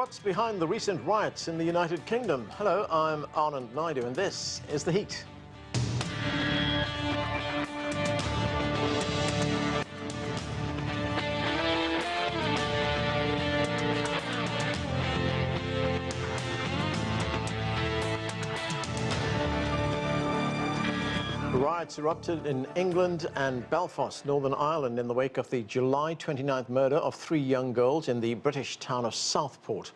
What's behind the recent riots in the United Kingdom? Hello, I'm Anand Naidu, and this is The Heat. Riots erupted in England and Belfast, Northern Ireland, in the wake of the July 29th murder of 3 young girls in the British town of Southport.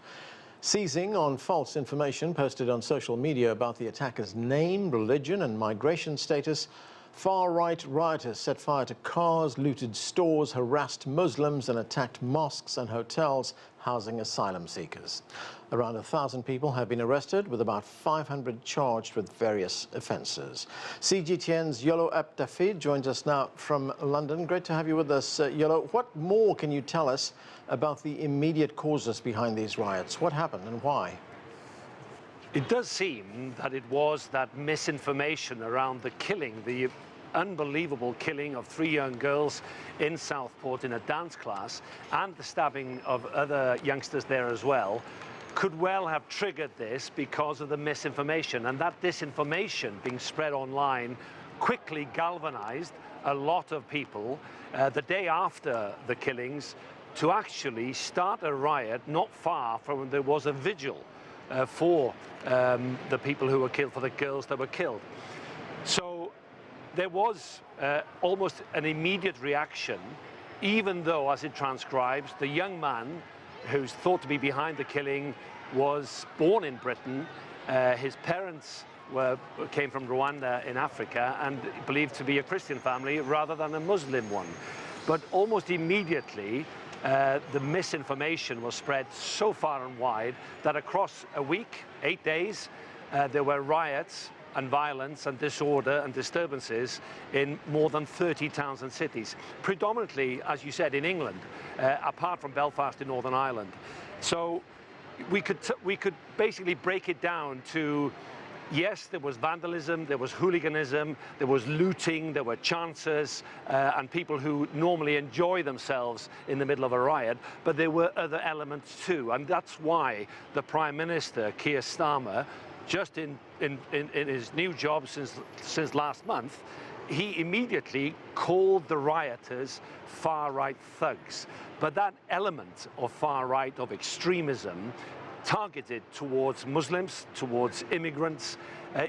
Seizing on false information posted on social media about the attackers' name, religion and migration status, far-right rioters set fire to cars, looted stores, harassed Muslims and attacked mosques and hotels housing asylum seekers. Around 1,000 people have been arrested, with about 500 charged with various offences. CGTN's Yolo Tahir joins us now from London. Great to have you with us, Yolo. What more can you tell us about the immediate causes behind these riots? What happened and why? It does seem that it was that misinformation around the killing, the unbelievable killing of 3 young girls in Southport in a dance class, and the stabbing of other youngsters there as well, could well have triggered this because of the misinformation. And that disinformation being spread online quickly galvanized a lot of people the day after the killings to actually start a riot not far from when there was a vigil for the people who were killed, for the girls that were killed. So there was almost an immediate reaction, even though, as it transcribes, the young man who's thought to be behind the killing was born in Britain. His parents came from Rwanda in Africa and believed to be a Christian family rather than a Muslim one. But almost immediately, the misinformation was spread so far and wide that across a week, 8 days, there were riots and violence and disorder and disturbances in more than 30 towns and cities, predominantly, as you said, in England, apart from Belfast in Northern Ireland. So we could basically break it down to, yes, there was vandalism, there was hooliganism, there was looting, there were chancers, and people who normally enjoy themselves in the middle of a riot, but there were other elements too. And that's why the Prime Minister, Keir Starmer, just in his new job since last month, he immediately called the rioters far-right thugs. But that element of far-right, of extremism, targeted towards Muslims, towards immigrants,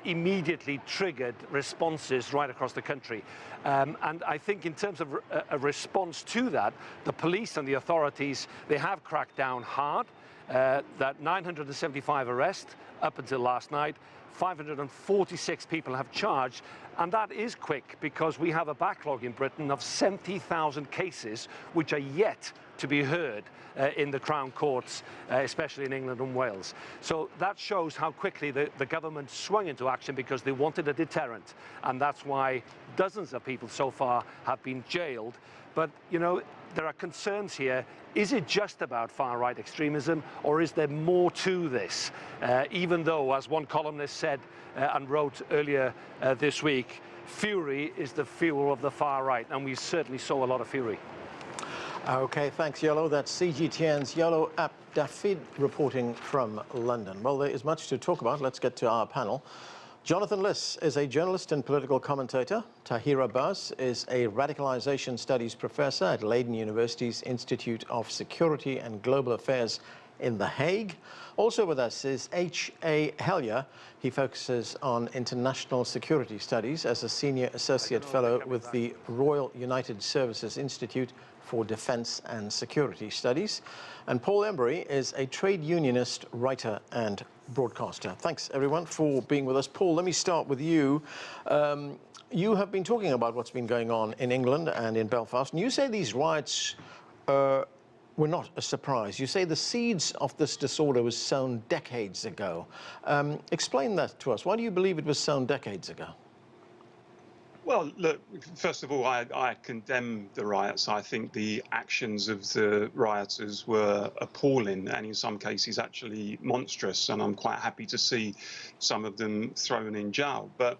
immediately triggered responses right across the country. And I think in terms of a response to that, the police and the authorities, they have cracked down hard. That 975 arrests up until last night, 546 people have charged, and that is quick because we have a backlog in Britain of 70,000 cases which are yet to be heard in the Crown Courts, especially in England and Wales. So that shows how quickly the government swung into action because they wanted a deterrent, and that's why dozens of people so far have been jailed. But, you know, there are concerns here. Is it just about far-right extremism, or is there more to this? Even though, as one columnist said and wrote earlier this week, fury is the fuel of the far-right, and we certainly saw a lot of fury. Okay, thanks, Yolo. That's CGTN's Yolo Tahir reporting from London. Well, there is much to talk about. Let's get to our panel. Jonathan Liss is a journalist and political commentator. Tahir Abbas is a radicalization studies professor at Leiden University's Institute of Security and Global Affairs in The Hague. Also with us is H.A. Hellyer. He focuses on international security studies as a senior associate fellow with the Royal United Services Institute for Defence and Security Studies. And Paul Embery is a trade unionist, writer and broadcaster. Thanks, everyone, for being with us. Paul, let me start with you. You have been talking about what's been going on in England and in Belfast, and you say these riots were not a surprise. You say the seeds of this disorder was sown decades ago. Explain that to us. Why do you believe it was sown decades ago? Well, look, first of all, I condemn the riots. I think the actions of the rioters were appalling and in some cases actually monstrous, and I'm quite happy to see some of them thrown in jail. But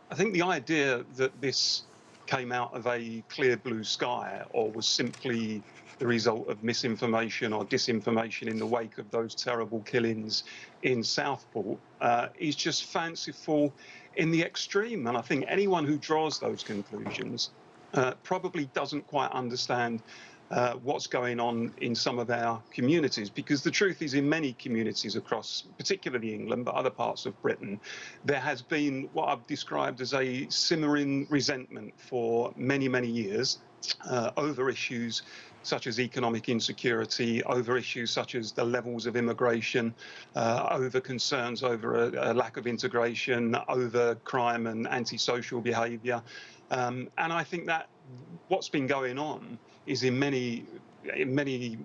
I think the idea that this came out of a clear blue sky or was simply the result of misinformation or disinformation in the wake of those terrible killings in Southport is just fanciful in the extreme. And I think anyone who draws those conclusions probably doesn't quite understand what's going on in some of our communities, because the truth is, in many communities across, particularly England, but other parts of Britain, there has been what I've described as a simmering resentment for many, many years over issues such as economic insecurity, over issues such as the levels of immigration, over concerns over a lack of integration, over crime and antisocial behaviour. And I think that what's been going on is in many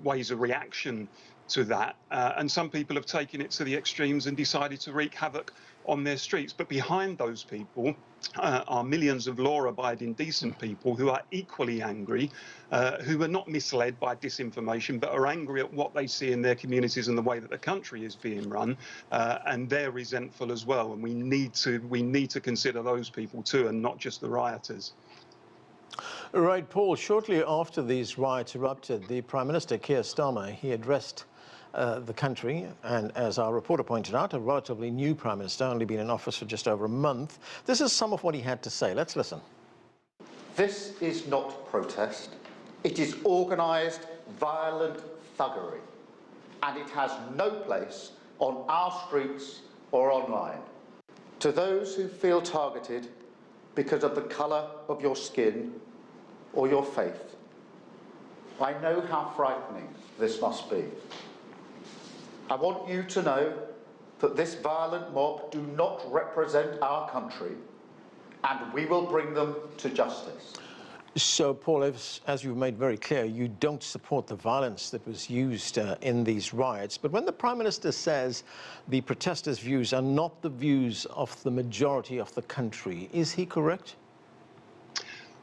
ways a reaction to that. And some people have taken it to the extremes and decided to wreak havoc on their streets. But behind those people are millions of law-abiding, decent people who are equally angry, who are not misled by disinformation, but are angry at what they see in their communities and the way that the country is being run, and they're resentful as well. And we need to consider those people too, and not just the rioters. Right, Paul, shortly after these riots erupted, the Prime Minister, Keir Starmer, he addressed the country, and as our reporter pointed out, a relatively new Prime Minister, only been in office for just over a month. This is some of what he had to say. Let's listen. This is not protest. It is organised, violent thuggery, and it has no place on our streets or online. To those who feel targeted because of the colour of your skin or your faith, I know how frightening this must be. I want you to know that this violent mob do not represent our country, and we will bring them to justice. So, Paul, as you've made very clear, you don't support the violence that was used in these riots. But when the Prime Minister says the protesters' views are not the views of the majority of the country, is he correct?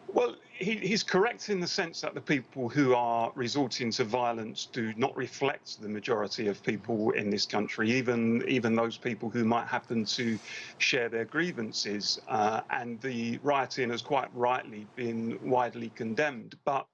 Well, he's correct in the sense that the people who are resorting to violence do not reflect the majority of people in this country, even those people who might happen to share their grievances. And the rioting has quite rightly been widely condemned. But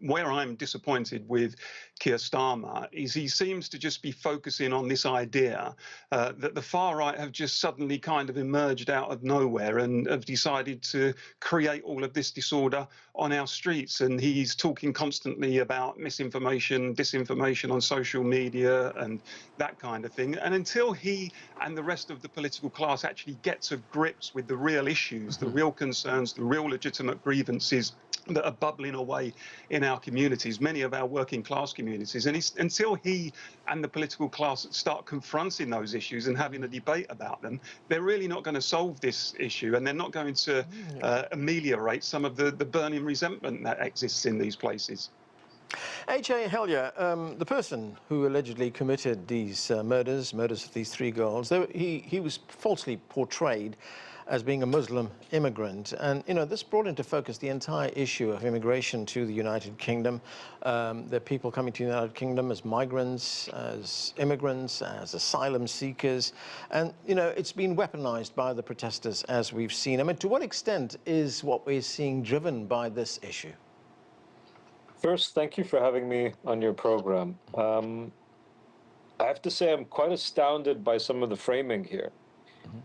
where I'm disappointed with Keir Starmer is he seems to just be focusing on this idea that the far right have just suddenly kind of emerged out of nowhere and have decided to create all of this disorder on our streets. And he's talking constantly about misinformation, disinformation on social media and that kind of thing. And until he and the rest of the political class actually get to grips with the real issues, the real concerns, the real legitimate grievances that are bubbling away in our communities, many of our working class communities. And until he and the political class start confronting those issues and having a debate about them, they're really not going to solve this issue, and they're not going to ameliorate some of the burning resentment that exists in these places. H.A. Hellyer, the person who allegedly committed these murders of these three girls, he was falsely portrayed as being a Muslim immigrant. And, you know, this brought into focus the entire issue of immigration to the United Kingdom. There are people coming to the United Kingdom as migrants, as immigrants, as asylum seekers. And, you know, it's been weaponized by the protesters, as we've seen. I mean, to what extent is what we're seeing driven by this issue? First, thank you for having me on your program. I have to say I'm quite astounded by some of the framing here,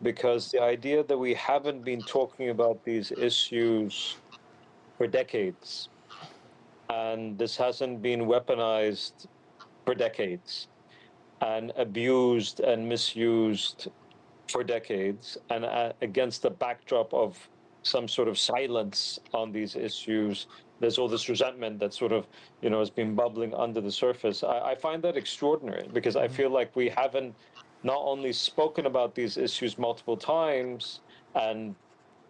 because the idea that we haven't been talking about these issues for decades, and this hasn't been weaponized for decades, and abused and misused for decades, and against the backdrop of some sort of silence on these issues, there's all this resentment that sort of, you know, has been bubbling under the surface. I find that extraordinary, because I feel like we haven't not only spoken about these issues multiple times, and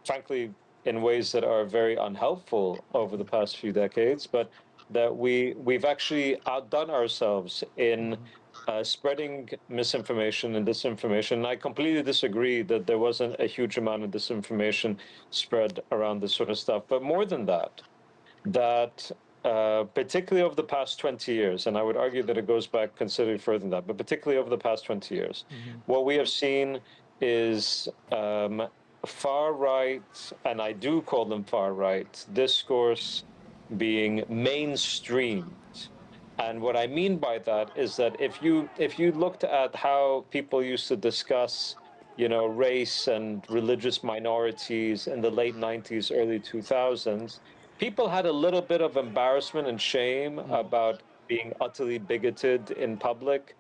frankly, in ways that are very unhelpful over the past few decades, but that we've actually outdone ourselves in spreading misinformation and disinformation. And I completely disagree that there wasn't a huge amount of disinformation spread around this sort of stuff. But more than that, particularly over the past 20 years, and I would argue that it goes back considerably further than that, but particularly over the past 20 years, what we have seen is far right, and I do call them far right, discourse being mainstreamed. And what I mean by that is that if you looked at how people used to discuss, race and religious minorities in the late 90s, early 2000s, people had a little bit of embarrassment and shame about being utterly bigoted in public.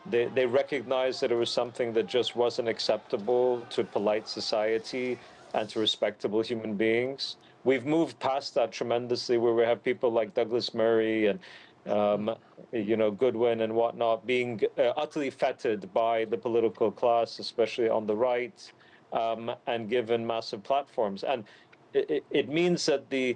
They recognized that it was something that just wasn't acceptable to polite society and to respectable human beings. We've moved past that tremendously, where we have people like Douglas Murray and Goodwin and whatnot being utterly feted by the political class, especially on the right, and given massive platforms. And it means that the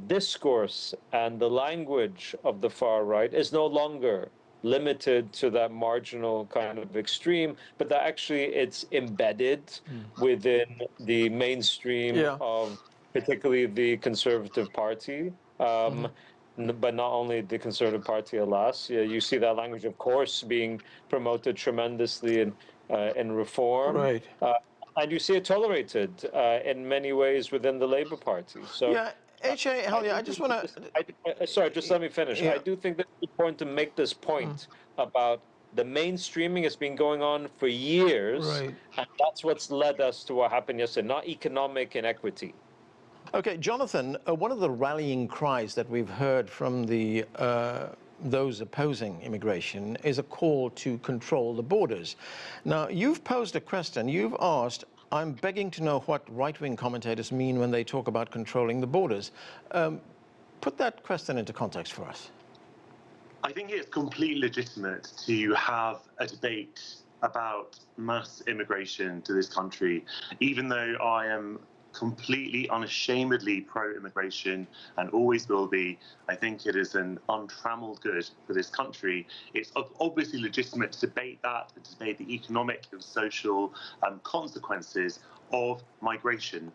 discourse and the language of the far right is no longer limited to that marginal kind of extreme, but that actually it's embedded within the mainstream of particularly the Conservative Party. But not only the Conservative Party, alas. You see that language, of course, being promoted tremendously in reform. Right. And you see it tolerated in many ways within the Labour Party. So, yeah, H.A. Hellyer, I just want to... Sorry, just let me finish. Yeah. I do think that it's important to make this point about the mainstreaming has been going on for years, Right. and that's what's led us to what happened yesterday, not economic inequity. Okay, Jonathan, one of the rallying cries that we've heard from the those opposing immigration is a call to control the borders. Now, you've posed a question. You've asked, I'm begging to know what right-wing commentators mean when they talk about controlling the borders. Put that question into context for us. I think it's completely legitimate to have a debate about mass immigration to this country, even though I am completely unashamedly pro-immigration and always will be. I think it is an untrammeled good for this country. It's obviously legitimate to debate that, and to debate the economic and social consequences of migration.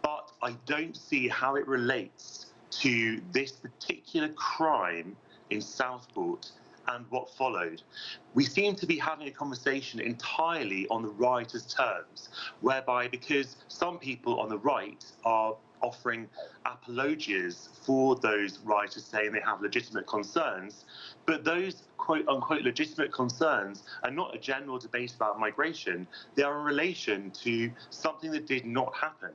But I don't see how it relates to this particular crime in Southport and what followed. We seem to be having a conversation entirely on the rioters' terms, whereby because some people on the right are offering apologies for those rioters, saying they have legitimate concerns, but those quote-unquote legitimate concerns are not a general debate about migration. They are in relation to something that did not happen,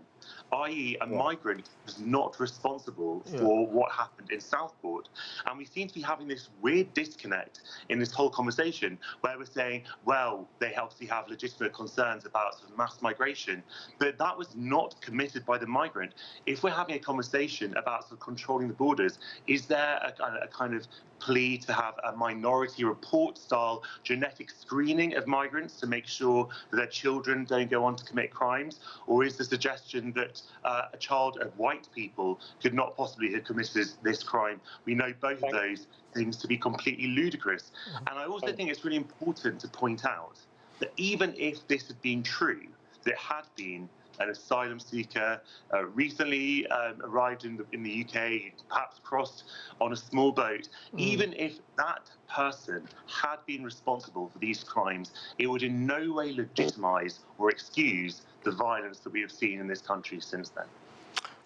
i.e. a migrant was not responsible for what happened in Southport. And we seem to be having this weird disconnect in this whole conversation where we're saying, well, they obviously have legitimate concerns about sort of mass migration, but that was not committed by the migrant. If we're having a conversation about sort of controlling the borders, is there a kind of plea to have a minority report style genetic screening of migrants to make sure that their children don't go on to commit crimes? Or is the suggestion that a child of white people could not possibly have committed this crime? We know both of those things to be completely ludicrous. And I also think it's really important to point out that even if this had been true, that it had been an asylum seeker, recently arrived in the UK, perhaps crossed on a small boat. Even if that person had been responsible for these crimes, it would in no way legitimize or excuse the violence that we have seen in this country since then.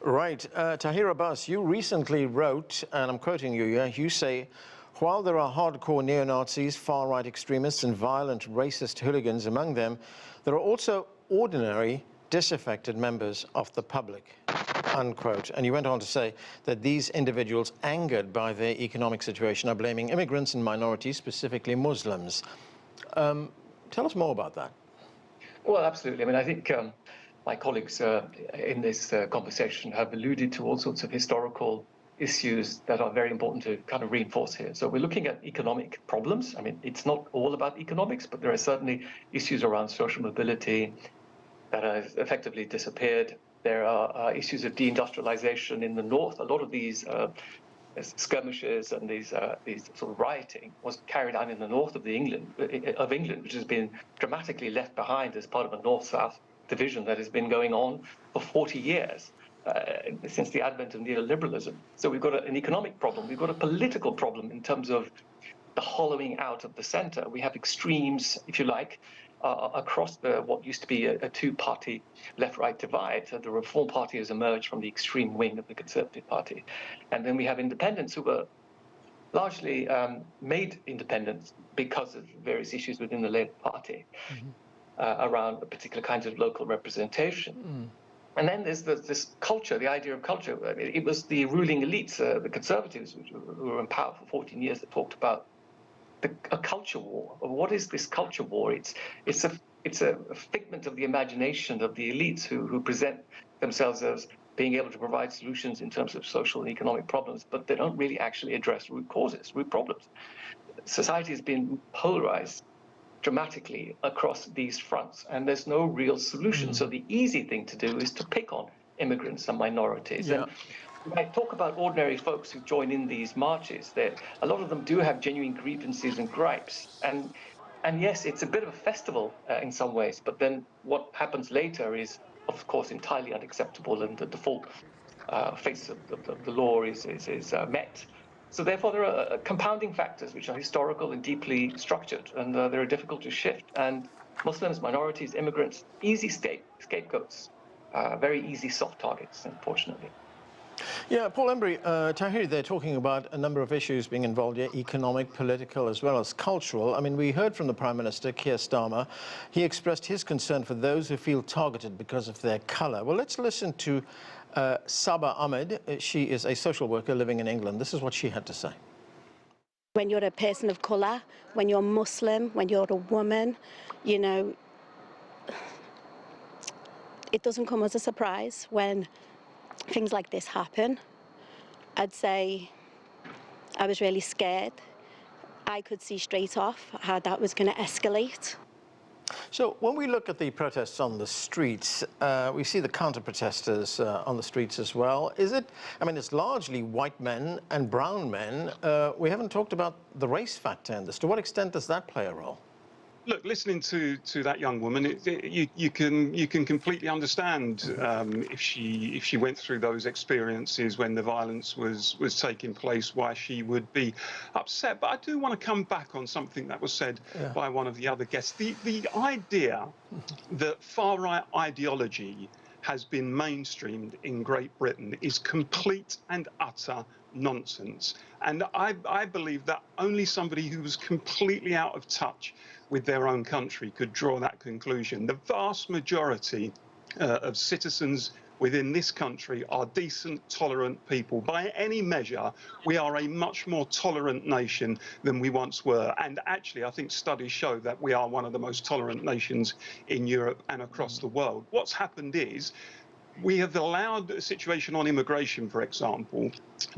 Right. Tahir Abbas, you recently wrote, and I'm quoting you here, you say, while there are hardcore neo-Nazis, far-right extremists and violent racist hooligans among them, there are also ordinary disaffected members of the public, unquote. And you went on to say that these individuals, angered by their economic situation, are blaming immigrants and minorities, specifically Muslims. Tell us more about that. Well, absolutely. I mean, I think my colleagues in this conversation have alluded to all sorts of historical issues that are very important to kind of reinforce here. So we're looking at economic problems. I mean, it's not all about economics, but there are certainly issues around social mobility that have effectively disappeared. There are issues of deindustrialization in the north. A lot of these skirmishes and these sort of rioting was carried out in the north of England, which has been dramatically left behind as part of a north-south division that has been going on for 40 years. Since the advent of neoliberalism. So we've got an economic problem, we've got a political problem in terms of the hollowing out of the center. We have extremes, if you like, across what used to be a two-party left-right divide. So the Reform Party has emerged from the extreme wing of the Conservative Party. And then we have independents who were largely made independent because of various issues within the Labour Party around particular kinds of local representation. And then there's this culture, the idea of culture. I mean, it was the ruling elites, the Conservatives, who were in power for 14 years, that talked about a culture war. What is this culture war? It's a figment of the imagination of the elites who present themselves as being able to provide solutions in terms of social and economic problems, but they don't really actually address root causes, root problems. Society has been polarized dramatically across these fronts, and there's no real solution. So the easy thing to do is to pick on immigrants and minorities. And when I talk about ordinary folks who join in these marches, a lot of them do have genuine grievances and gripes. And yes, it's a bit of a festival in some ways, but then what happens later is, of course, entirely unacceptable, and the default face of the law is met. So therefore, there are compounding factors which are historical and deeply structured, and they're difficult to shift. And Muslims, minorities, immigrants, easy scapegoats, very easy soft targets, unfortunately. Yeah, Paul Embery, Tahir, they're talking about a number of issues being involved here, economic, political, as well as cultural. I mean, we heard from the Prime Minister, Keir Starmer. He expressed his concern for those who feel targeted because of their colour. Well, let's listen to Saba Ahmed. She is a social worker living in England. This is what she had to say. When you're a person of colour, when you're Muslim, when you're a woman, you know, it doesn't come as a surprise when things like this happen. I'd say I was really scared. I could see straight off how that was going to escalate. So when we look at the protests on the streets, we see the counter-protesters on the streets as well. Is it, I mean, it's largely white men and brown men. We haven't talked about the race factor in this. To what extent does that play a role? Look, listening to that young woman, you can completely understand if she went through those experiences when the violence was taking place, why she would be upset. But I do want to come back on something that was said by one of the other guests. The idea that far-right ideology has been mainstreamed in Great Britain is complete and utter nonsense. And I believe that only somebody who was completely out of touch with their own country could draw that conclusion. The vast majority of citizens within this country are decent, tolerant people. By any measure, we are a much more tolerant nation than we once were. And actually, I think studies show that we are one of the most tolerant nations in Europe and across the world. What's happened is we have allowed a situation on immigration, for example,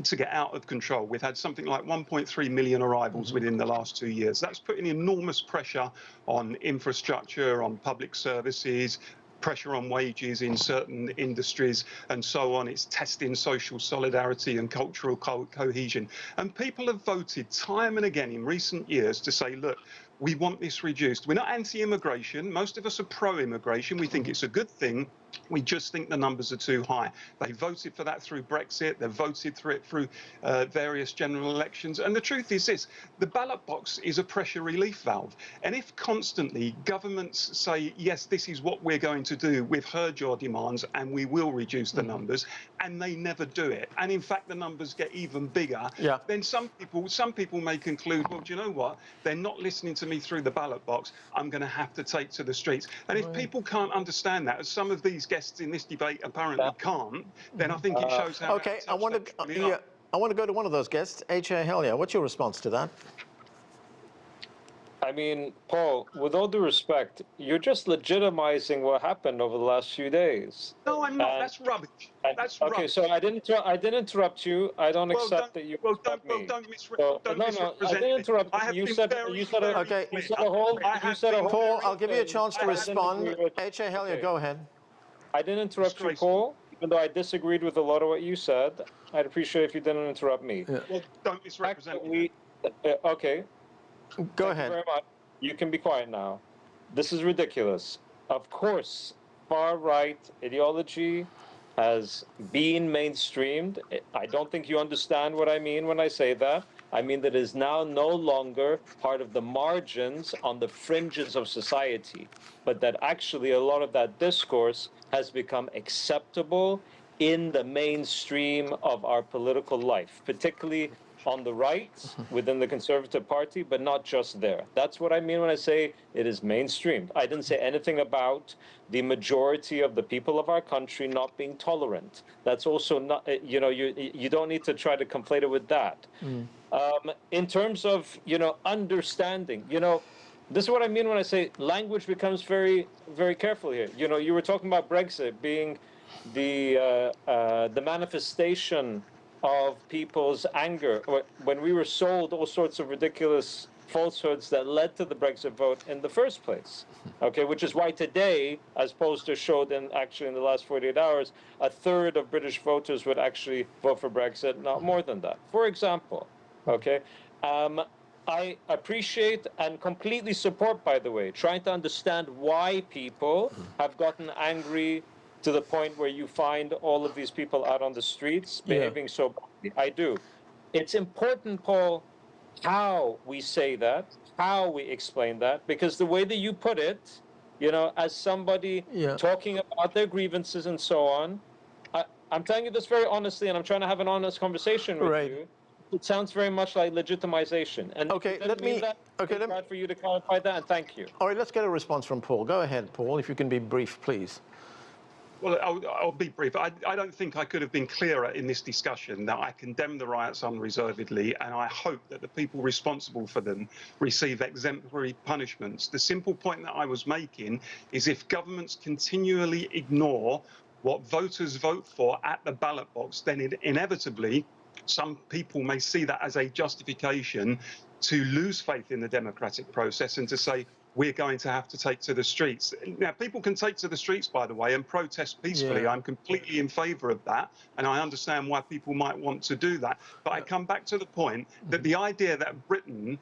to get out of control. We've had something like 1.3 million arrivals within the last 2 years. That's putting enormous pressure on infrastructure, on public services, pressure on wages in certain industries and so on. It's testing social solidarity and cultural cohesion. And people have voted time and again in recent years to say, look, we want this reduced. We're not anti-immigration. Most of us are pro-immigration. We think it's a good thing. We just think the numbers are too high. They voted for that through Brexit. They've voted for it through various general elections. And the truth is this, the ballot box is a pressure relief valve. And if constantly governments say, yes, this is what we're going to do, we've heard your demands and we will reduce the numbers, and they never do it, and in fact the numbers get even bigger, then some people may conclude, well, do you know what? They're not listening to me through the ballot box. I'm going to have to take to the streets. And if people can't understand that, as some of these guests in this debate apparently can't, then I think it shows how... Okay, I want to go to one of those guests, H.A. Hellyer. What's your response to that? I mean, Paul, with all due respect, you're just legitimizing what happened over the last few days. No, I'm not. That's rubbish. That's okay, rubbish. so I didn't interrupt you. I don't accept that you interrupt me. Don't misrepresent I didn't interrupt you. You said a whole... Paul, I'll give you a chance to respond. H.A. Hellyer, go ahead. I didn't interrupt you, Paul, even though I disagreed with a lot of what you said. I'd appreciate if you didn't interrupt me. Well, don't misrepresent me. Okay. Go ahead. Thank you very much. You can be quiet now. This is ridiculous. Of course, far-right ideology has been mainstreamed. I don't think you understand what I mean when I say that. I mean that it is now no longer part of the margins on the fringes of society, but that actually a lot of that discourse has become acceptable in the mainstream of our political life, particularly on the right within the Conservative Party, but not just there. That's what I mean when I say it is mainstreamed. I didn't say anything about the majority of the people of our country not being tolerant. That's also not, you don't need to try to conflate it with that. In terms of, understanding, this is what I mean when I say language becomes very, very careful here. You were talking about Brexit being the manifestation of people's anger when we were sold all sorts of ridiculous falsehoods that led to the Brexit vote in the first place. Okay, which is why today, as pollsters showed in the last 48 hours, a third of British voters would actually vote for Brexit, not more than that. For example, okay. I appreciate and completely support, by the way, trying to understand why people have gotten angry to the point where you find all of these people out on the streets behaving so badly. I do. It's important, Paul, how we say that, how we explain that, because the way that you put it, as somebody talking about their grievances and so on, I'm telling you this very honestly, and I'm trying to have an honest conversation with you. It sounds very much like legitimization. And okay, let me for you to clarify that, and thank you. All right, let's get a response from Paul. Go ahead, Paul, if you can be brief, please. Well, I'll be brief. I don't think I could have been clearer in this discussion that I condemn the riots unreservedly, and I hope that the people responsible for them receive exemplary punishments. The simple point that I was making is if governments continually ignore what voters vote for at the ballot box, then inevitably some people may see that as a justification to lose faith in the democratic process and to say, we're going to have to take to the streets. Now, people can take to the streets, by the way, and protest peacefully. I'm completely in favour of that, and I understand why people might want to do that. But I come back to the point that the idea that Britain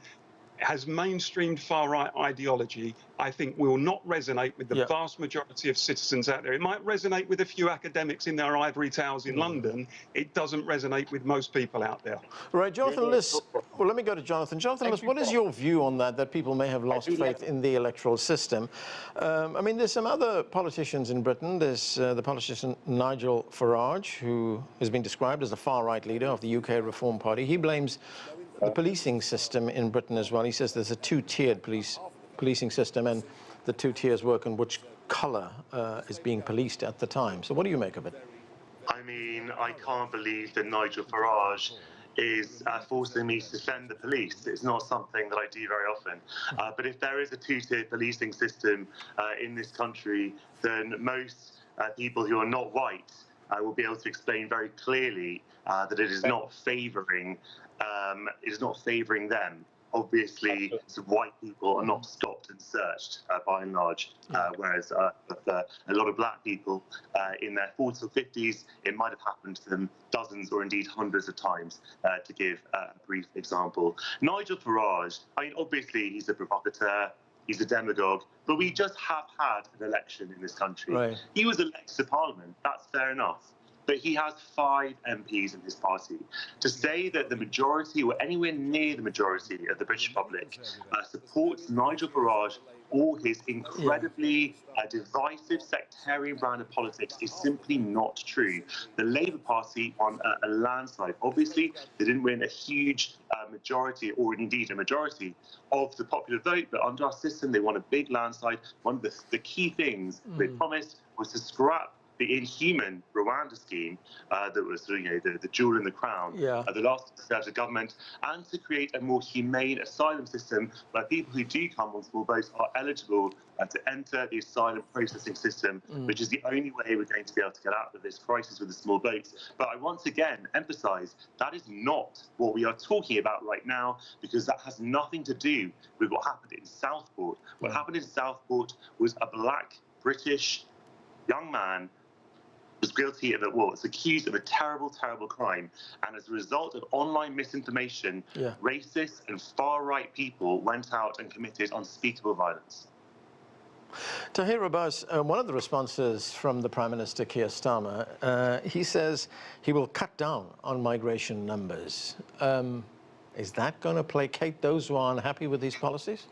has mainstreamed far-right ideology, I think will not resonate with the vast majority of citizens out there. It might resonate with a few academics in their ivory towers in London. It doesn't resonate with most people out there. Right, Jonathan Liss. Well, let me go to Jonathan. Jonathan Liss, what is your view on that people may have lost faith in the electoral system? I mean, there's some other politicians in Britain. There's the politician Nigel Farage, who has been described as the far-right leader of the UK Reform Party. He blames the policing system in Britain as well. He says there's a two-tiered policing system, and the two tiers work on which colour is being policed at the time. So what do you make of it? I mean, I can't believe that Nigel Farage is forcing me to defend the police. It's not something that I do very often. But if there is a two-tier policing system in this country, then most people who are not white will be able to explain very clearly that it is not favouring them. Obviously, white people are not stopped and searched by and large, whereas a lot of black people in their 40s or 50s, it might have happened to them dozens or indeed hundreds of times, to give a brief example. Nigel Farage, I mean, obviously he's a provocateur, he's a demagogue, but we just have had an election in this country. Right. He was elected to Parliament, that's fair enough. But he has 5 MPs in his party. To say that the majority, or anywhere near the majority of the British public, supports Nigel Farage or his incredibly divisive sectarian brand of politics is simply not true. The Labour Party won a landslide. Obviously, they didn't win a huge majority, or indeed a majority, of the popular vote, but under our system, they won a big landslide. One of the key things they promised was to scrap the inhuman Rwanda scheme that was the jewel in the crown, the last Conservative government, and to create a more humane asylum system where people who do come on small boats are eligible to enter the asylum processing system, which is the only way we're going to be able to get out of this crisis with the small boats. But I once again emphasise that is not what we are talking about right now, because that has nothing to do with what happened in Southport. What happened in Southport was a black British young man was guilty of was accused of a terrible, terrible crime. And as a result of online misinformation, racist and far-right people went out and committed unspeakable violence. Tahir, Abbas, one of the responses from the Prime Minister, Keir Starmer, he says he will cut down on migration numbers. Is that going to placate those who are unhappy with these policies?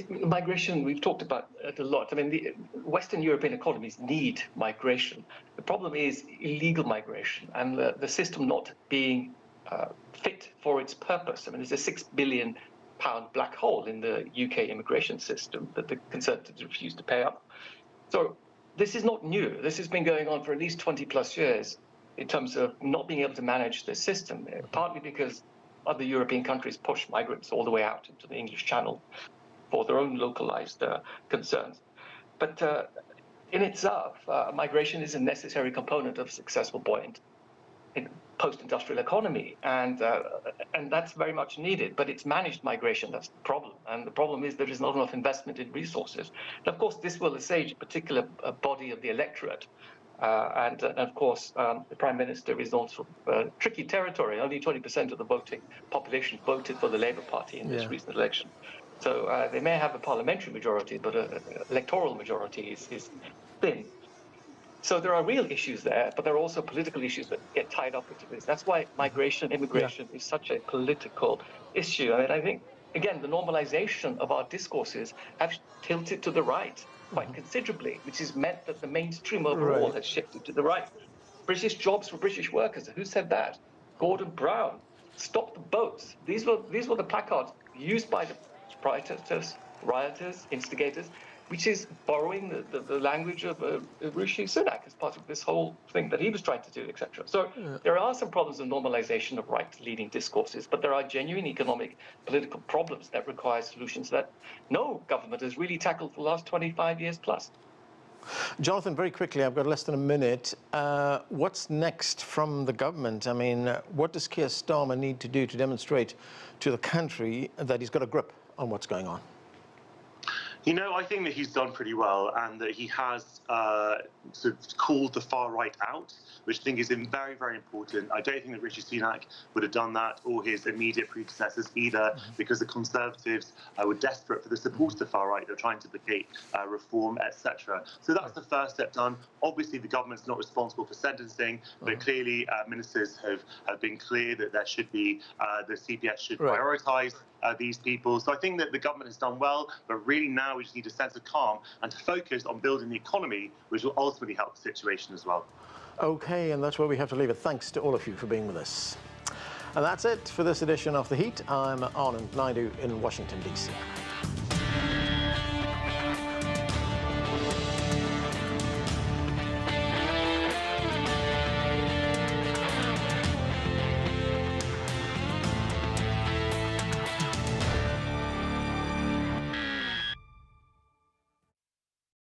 Migration, we've talked about it a lot. I mean, the Western European economies need migration. The problem is illegal migration and the system not being fit for its purpose. I mean, there's a £6 billion black hole in the UK immigration system that the Conservatives refuse to pay up. So this is not new. This has been going on for at least 20 plus years in terms of not being able to manage the system, partly because other European countries push migrants all the way out into the English Channel for their own localized concerns. But in itself, migration is a necessary component of a successful buoyant post-industrial economy, and that's very much needed. But it's managed migration that's the problem, and the problem is there is not enough investment in resources. And of course, this will assuage a particular body of the electorate, and of course, the Prime Minister is on sort of tricky territory. Only 20% of the voting population voted for the Labour Party in this recent election. So they may have a parliamentary majority, but an electoral majority is thin. So there are real issues there, but there are also political issues that get tied up into this. That's why migration, immigration is such a political issue. I mean, I think, again, the normalization of our discourses have tilted to the right quite considerably, which has meant that the mainstream overall has shifted to the right. British jobs for British workers. Who said that? Gordon Brown. Stop the boats. These were the placards used by the rioters, instigators, which is borrowing the language of Rishi Sunak as part of this whole thing that he was trying to do, etc. So there are some problems of normalization of right-leaning discourses, but there are genuine economic, political problems that require solutions that no government has really tackled for the last 25 years plus. Jonathan, very quickly, I've got less than a minute. What's next from the government? I mean, what does Keir Starmer need to do to demonstrate to the country that he's got a grip on what's going on? You know, I think that he's done pretty well, and that he has sort of called the far right out, which I think is very, very important. I don't think that Rishi Sunak would have done that, or his immediate predecessors either, because the Conservatives were desperate for the support of the far right. They're trying to placate reform, etc. So that's the first step done. Obviously, the government's not responsible for sentencing, but clearly ministers have been clear that there should be, the CPS should prioritise these people. So I think that the government has done well, but really now we just need a sense of calm and to focus on building the economy, which will ultimately help the situation as well. Okay, and that's where we have to leave it. Thanks to all of you for being with us. And that's it for this edition of The Heat. I'm Anand Naidu in Washington, D.C.